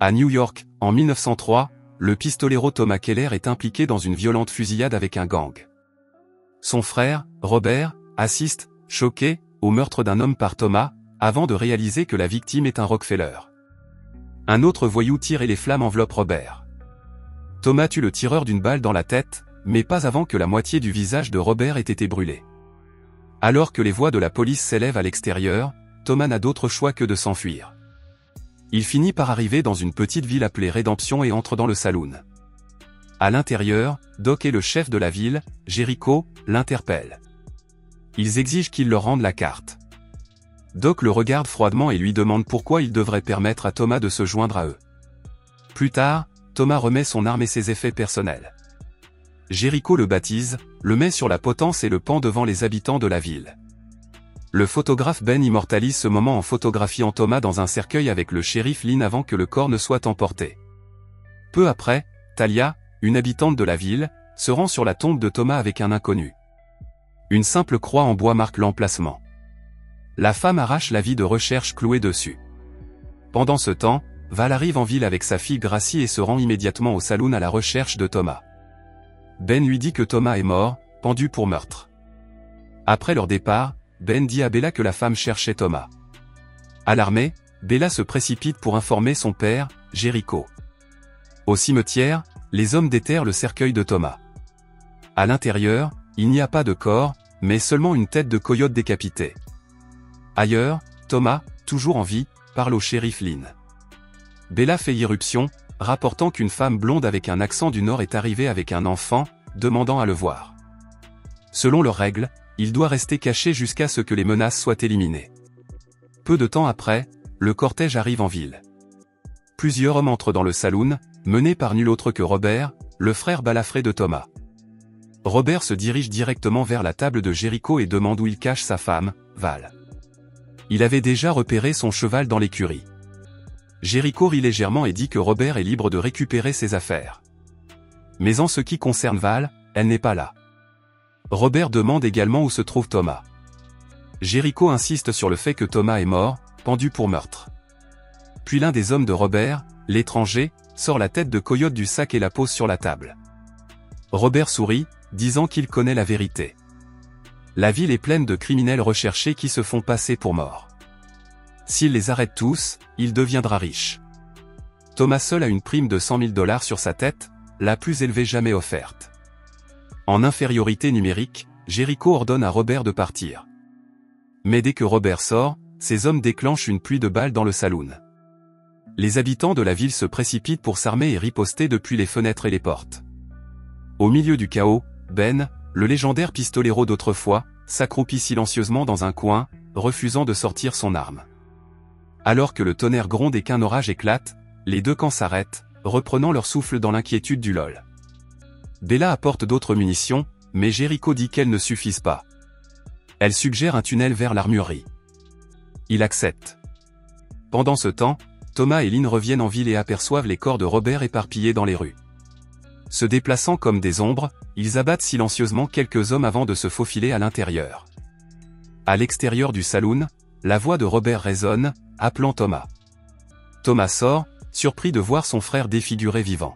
À New York, en 1903, le pistolero Thomas Keller est impliqué dans une violente fusillade avec un gang. Son frère, Robert, assiste, choqué, au meurtre d'un homme par Thomas, avant de réaliser que la victime est un Rockefeller. Un autre voyou tire et les flammes enveloppent Robert. Thomas tue le tireur d'une balle dans la tête, mais pas avant que la moitié du visage de Robert ait été brûlé. Alors que les voix de la police s'élèvent à l'extérieur, Thomas n'a d'autre choix que de s'enfuir. Il finit par arriver dans une petite ville appelée Redemption et entre dans le saloon. À l'intérieur, Doc et le chef de la ville, Jericho, l'interpellent. Ils exigent qu'il leur rende la carte. Doc le regarde froidement et lui demande pourquoi il devrait permettre à Thomas de se joindre à eux. Plus tard, Thomas remet son arme et ses effets personnels. Jericho le baptise, le met sur la potence et le pend devant les habitants de la ville. Le photographe Ben immortalise ce moment en photographiant Thomas dans un cercueil avec le shérif Lynn avant que le corps ne soit emporté. Peu après, Talia, une habitante de la ville, se rend sur la tombe de Thomas avec un inconnu. Une simple croix en bois marque l'emplacement. La femme arrache l'avis de recherche cloué dessus. Pendant ce temps, Val arrive en ville avec sa fille Gracie et se rend immédiatement au saloon à la recherche de Thomas. Ben lui dit que Thomas est mort, pendu pour meurtre. Après leur départ, Ben dit à Bella que la femme cherchait Thomas. Alarmée, Bella se précipite pour informer son père, Jericho. Au cimetière, les hommes déterrent le cercueil de Thomas. À l'intérieur, il n'y a pas de corps, mais seulement une tête de coyote décapitée. Ailleurs, Thomas, toujours en vie, parle au shérif Lynn. Bella fait irruption, rapportant qu'une femme blonde avec un accent du Nord est arrivée avec un enfant, demandant à le voir. Selon leurs règles, il doit rester caché jusqu'à ce que les menaces soient éliminées. Peu de temps après, le cortège arrive en ville. Plusieurs hommes entrent dans le saloon, menés par nul autre que Robert, le frère balafré de Thomas. Robert se dirige directement vers la table de Jericho et demande où il cache sa femme, Val. Il avait déjà repéré son cheval dans l'écurie. Jericho rit légèrement et dit que Robert est libre de récupérer ses affaires. Mais en ce qui concerne Val, elle n'est pas là. Robert demande également où se trouve Thomas. Jericho insiste sur le fait que Thomas est mort, pendu pour meurtre. Puis l'un des hommes de Robert, l'étranger, sort la tête de coyote du sac et la pose sur la table. Robert sourit, disant qu'il connaît la vérité. La ville est pleine de criminels recherchés qui se font passer pour morts. S'il les arrête tous, il deviendra riche. Thomas seul a une prime de $100 000 sur sa tête, la plus élevée jamais offerte. En infériorité numérique, Jericho ordonne à Robert de partir. Mais dès que Robert sort, ses hommes déclenchent une pluie de balles dans le saloon. Les habitants de la ville se précipitent pour s'armer et riposter depuis les fenêtres et les portes. Au milieu du chaos, Ben, le légendaire pistolero d'autrefois, s'accroupit silencieusement dans un coin, refusant de sortir son arme. Alors que le tonnerre gronde et qu'un orage éclate, les deux camps s'arrêtent, reprenant leur souffle dans l'inquiétude du LOL. Bella apporte d'autres munitions, mais Jericho dit qu'elles ne suffisent pas. Elle suggère un tunnel vers l'armurerie. Il accepte. Pendant ce temps, Thomas et Lynn reviennent en ville et aperçoivent les corps de Robert éparpillés dans les rues. Se déplaçant comme des ombres, ils abattent silencieusement quelques hommes avant de se faufiler à l'intérieur. À l'extérieur du saloon, la voix de Robert résonne, appelant Thomas. Thomas sort, surpris de voir son frère défiguré vivant.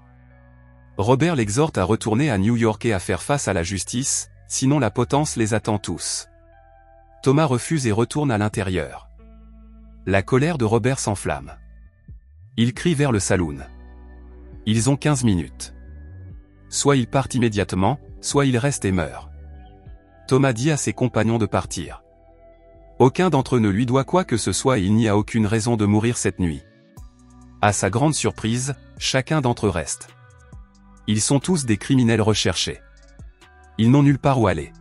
Robert l'exhorte à retourner à New York et à faire face à la justice, sinon la potence les attend tous. Thomas refuse et retourne à l'intérieur. La colère de Robert s'enflamme. Il crie vers le saloon. Ils ont 15 minutes. Soit ils partent immédiatement, soit ils restent et meurent. Thomas dit à ses compagnons de partir. Aucun d'entre eux ne lui doit quoi que ce soit et il n'y a aucune raison de mourir cette nuit. À sa grande surprise, chacun d'entre eux reste. Ils sont tous des criminels recherchés. Ils n'ont nulle part où aller.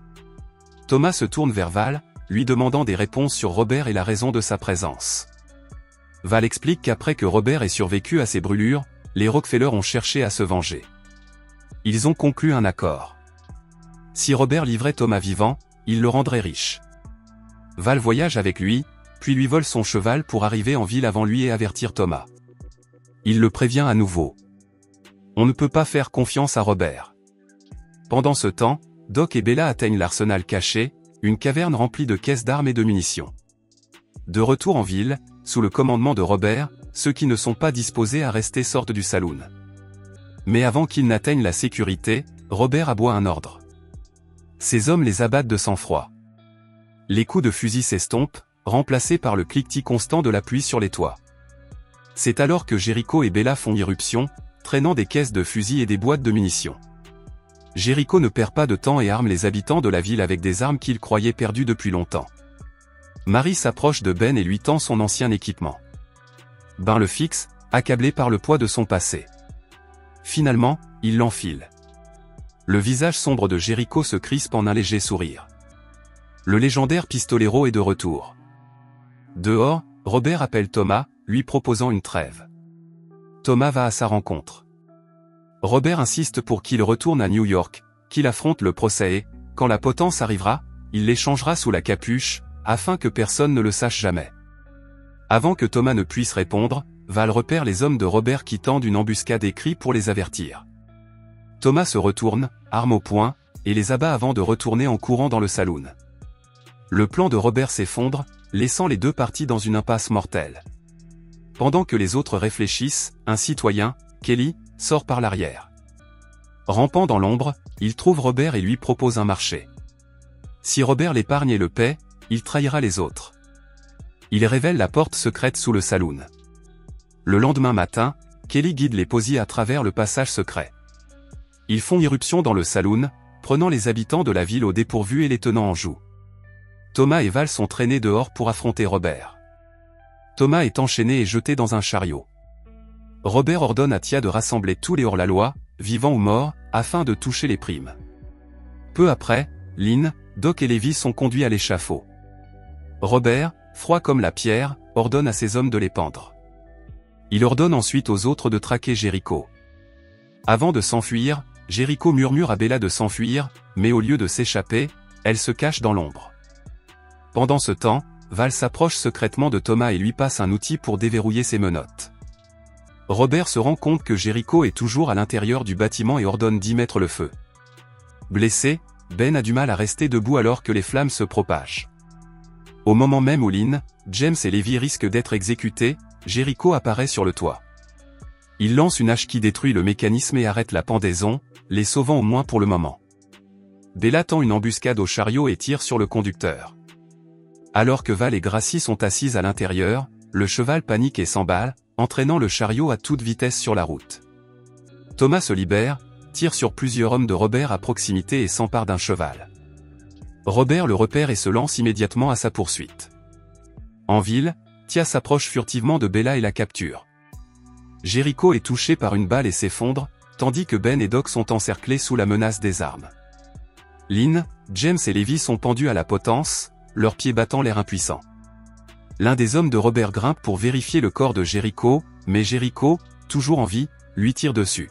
Thomas se tourne vers Val, lui demandant des réponses sur Robert et la raison de sa présence. Val explique qu'après que Robert ait survécu à ses brûlures, les Rockefeller ont cherché à se venger. Ils ont conclu un accord. Si Robert livrait Thomas vivant, il le rendrait riche. Val voyage avec lui, puis lui vole son cheval pour arriver en ville avant lui et avertir Thomas. Il le prévient à nouveau. On ne peut pas faire confiance à Robert. Pendant ce temps, Doc et Bella atteignent l'arsenal caché, une caverne remplie de caisses d'armes et de munitions. De retour en ville, sous le commandement de Robert, ceux qui ne sont pas disposés à rester sortent du saloon. Mais avant qu'ils n'atteignent la sécurité, Robert aboie un ordre. Ces hommes les abattent de sang-froid. Les coups de fusil s'estompent, remplacés par le cliquetis constant de la pluie sur les toits. C'est alors que Jericho et Bella font irruption, traînant des caisses de fusils et des boîtes de munitions. Jericho ne perd pas de temps et arme les habitants de la ville avec des armes qu'il croyait perdues depuis longtemps. Marie s'approche de Ben et lui tend son ancien équipement. Ben le fixe, accablé par le poids de son passé. Finalement, il l'enfile. Le visage sombre de Jericho se crispe en un léger sourire. Le légendaire pistolero est de retour. Dehors, Robert appelle Thomas, lui proposant une trêve. Thomas va à sa rencontre. Robert insiste pour qu'il retourne à New York, qu'il affronte le procès et, quand la potence arrivera, il l'échangera sous la capuche, afin que personne ne le sache jamais. Avant que Thomas ne puisse répondre, Val repère les hommes de Robert qui tendent une embuscade et crie pour les avertir. Thomas se retourne, arme au poing, et les abat avant de retourner en courant dans le saloon. Le plan de Robert s'effondre, laissant les deux parties dans une impasse mortelle. Pendant que les autres réfléchissent, un citoyen, Kelly, sort par l'arrière. Rampant dans l'ombre, il trouve Robert et lui propose un marché. Si Robert l'épargne et le paie, il trahira les autres. Il révèle la porte secrète sous le saloon. Le lendemain matin, Kelly guide les posies à travers le passage secret. Ils font irruption dans le saloon, prenant les habitants de la ville au dépourvu et les tenant en joue. Thomas et Val sont traînés dehors pour affronter Robert. Thomas est enchaîné et jeté dans un chariot. Robert ordonne à Tia de rassembler tous les hors-la-loi, vivants ou morts, afin de toucher les primes. Peu après, Lynn, Doc et Lévi sont conduits à l'échafaud. Robert, froid comme la pierre, ordonne à ses hommes de les pendre. Il ordonne ensuite aux autres de traquer Jericho. Avant de s'enfuir, Jericho murmure à Bella de s'enfuir, mais au lieu de s'échapper, elle se cache dans l'ombre. Pendant ce temps, Val s'approche secrètement de Thomas et lui passe un outil pour déverrouiller ses menottes. Robert se rend compte que Jericho est toujours à l'intérieur du bâtiment et ordonne d'y mettre le feu. Blessé, Ben a du mal à rester debout alors que les flammes se propagent. Au moment même où Lynn, James et Lévi risquent d'être exécutés, Jericho apparaît sur le toit. Il lance une hache qui détruit le mécanisme et arrête la pendaison, les sauvant au moins pour le moment. Bella tend une embuscade au chariot et tire sur le conducteur. Alors que Val et Gracie sont assises à l'intérieur, le cheval panique et s'emballe, entraînant le chariot à toute vitesse sur la route. Thomas se libère, tire sur plusieurs hommes de Robert à proximité et s'empare d'un cheval. Robert le repère et se lance immédiatement à sa poursuite. En ville, Tia s'approche furtivement de Bella et la capture. Jericho est touché par une balle et s'effondre, tandis que Ben et Doc sont encerclés sous la menace des armes. Lynn, James et Lévi sont pendus à la potence, leurs pieds battant l'air impuissant. L'un des hommes de Robert grimpe pour vérifier le corps de Jericho, mais Jericho, toujours en vie, lui tire dessus.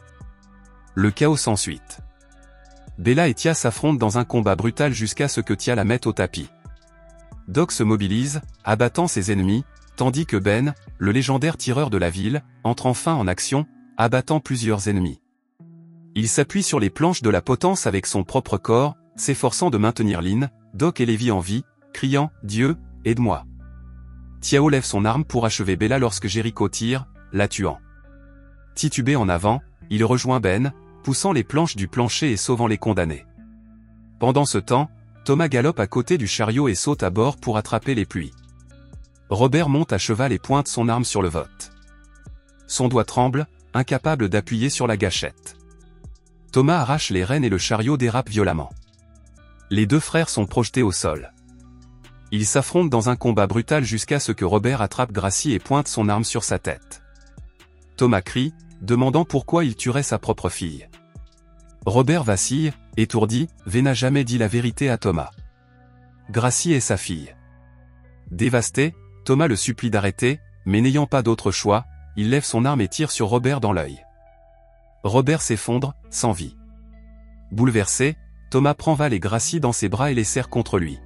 Le chaos s'ensuit. Bella et Tia s'affrontent dans un combat brutal jusqu'à ce que Tia la mette au tapis. Doc se mobilise, abattant ses ennemis, tandis que Ben, le légendaire tireur de la ville, entre enfin en action, abattant plusieurs ennemis. Il s'appuie sur les planches de la potence avec son propre corps, s'efforçant de maintenir Lynn, Doc et Lévi en vie, criant « Dieu, aide-moi ». Tiao lève son arme pour achever Bella lorsque Jericho tire, la tuant. Titubé en avant, il rejoint Ben, poussant les planches du plancher et sauvant les condamnés. Pendant ce temps, Thomas galope à côté du chariot et saute à bord pour attraper les pluies. Robert monte à cheval et pointe son arme sur le vote. Son doigt tremble, incapable d'appuyer sur la gâchette. Thomas arrache les rênes et le chariot dérape violemment. Les deux frères sont projetés au sol. Ils s'affrontent dans un combat brutal jusqu'à ce que Robert attrape Gracie et pointe son arme sur sa tête. Thomas crie, demandant pourquoi il tuerait sa propre fille. Robert vacille, étourdi, V n'a jamais dit la vérité à Thomas. Gracie est sa fille. Dévasté, Thomas le supplie d'arrêter, mais n'ayant pas d'autre choix, il lève son arme et tire sur Robert dans l'œil. Robert s'effondre, sans vie. Bouleversé, Thomas prend Val et Gracie dans ses bras et les serre contre lui.